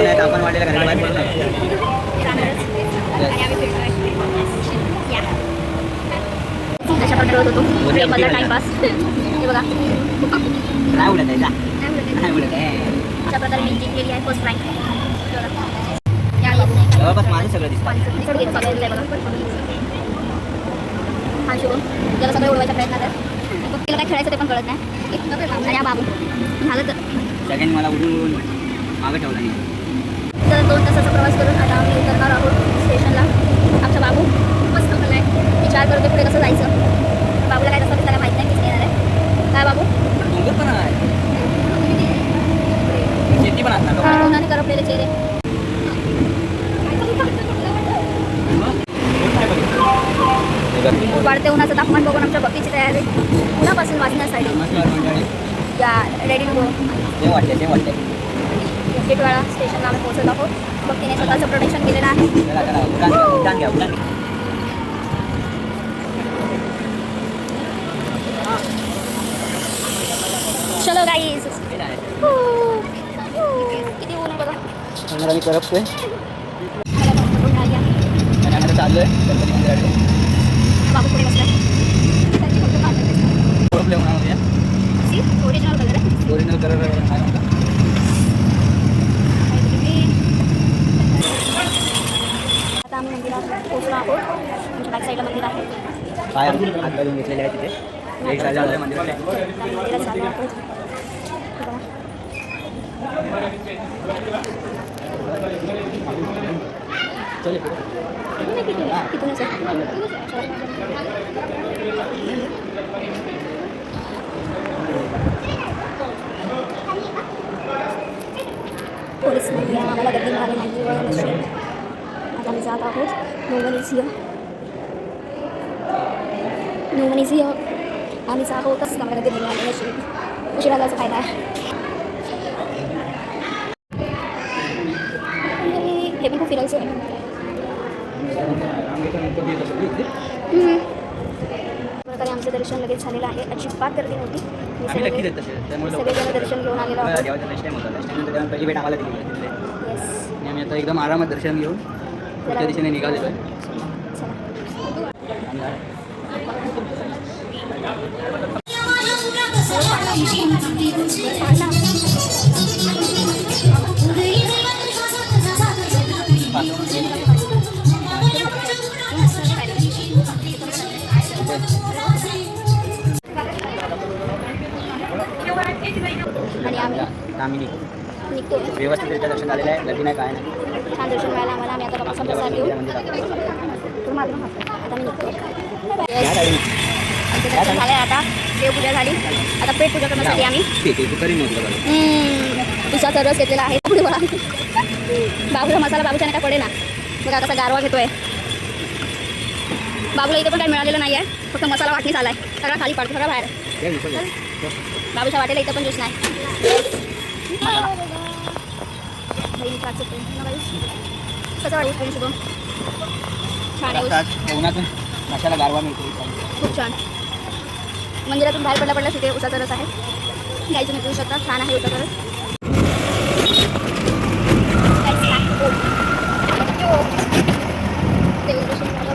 नाही आपण वाढलेला घराला बाहेर पडू नये. अशा प्रकारे होत होतो मला टाइमपास. हे बघा नाही उडत आहे, नाही उडत आहे. अशा प्रकारे मी जिंकलेली आहे फर्स्ट रँक. जवळपास माझं सगळं दिसतं. हा शिवून त्याला सगळं उडवायचा प्रयत्न कर. मग तिला काय खेळायचं ते पण कळत नाही. आणि हा बाबू झालं तर सगळ्यांनी मला उडून मागं ठेवलं नाही. तर 2 तासाचा प्रवास करून आता आम्ही उतरणार आहोत स्टेशनला. आमचा बाबू मस्त झाला आहे. विचार करतो पुढे कसं जायचं. बाबूला काय तसं त्याला माहीत नाही मीच येणार आहे. काय बाबू डोंगर पण आहे, शेती पण असणार. कोणाने करपलेले चेहरे. वाढते उन्हाचं तापमान बघून आमच्या भक्तीची तयारी उन्हापासून वाचण्यासाठी या रेडी टू गो. ते वाटते टिटवाळा स्टेशनला आम्ही पोहोचत आहोत. भक्तीने स्वतःचं प्रोटेक्शन केलेलं आहे. उड्डाण घ्या. चलो गाईज. किती ऊन आहे बघा. आम्ही करपतोय मला चालू आहे गणपती मंदिराकडे. बाबू पुढे बसला. ओरिजिनल कलर आहे. ओरिजिनल कलर आहे. आता आम्ही मंदिरात पोहोचलो आहोत. आमच्या बॅक साईडला मंदिर आहे. पाय हात घालून घेतलेले आहे तिथे. एक साईड आहे मंदिरात. मंदिरात चाललो आहोत. तिथूनच पोलीस नाही आहे. आम्हाला गर्दी मिळाली नाही. आता आम्ही जात आहोत. No one is here. आम्ही जात आहोतच. आम्हाला गर्दी मिळाली अशी उशिरा जायचा फायदा आहे. हे पण खूप फिरायचं आहे. प्रकारे आमचं दर्शन लगेच झालेलं आहे. अजिबात गर्दी नव्हती. सगळेजण दर्शन घेऊन आलेलो आहोत. पहिली भेट आम्हाला दिली. येस. आम्ही आता एकदम आरामात दर्शन घेऊन पुढच्या दिशेने निघालेलो आहे. आम्ही निघतो. व्यवस्थितरित्या दर्शन झालेलं आहे. गर्दी नाही, काय नाही. छान दर्शन मिळालं आम्हाला. आम्ही आता बाबाचा प्रसाद घेऊ. आता मी निघतो. दर्शन झालं आहे. आता देवपूजा झाली. आता पेट पूजा करण्यासाठी आम्ही उसाचा रस घेतलेला आहे. पुढे मला बाबूला मसाला बाबूच्या काय पडे ना. बघा कसा गारवा घेतोय. बाबूला इथे पण काही मिळालेलं नाही आहे. फक्त मसाला वाटणीच आला आहे. सगळा खाली पडतो, सगळा बाहेर. बाबूच्या वाटेला इथं पण ज्यूस नाही. कसं वाटतं शुभम? छान आहे. उन्हातून मसाला गारवा मिळतो. खूप छान. मंदिरातून बाहेर पडला तिथे उसाचा रस आहे. गाईचं मी पिऊ शकता. छान आहे उसाचा रस. देवदर्शन झालं.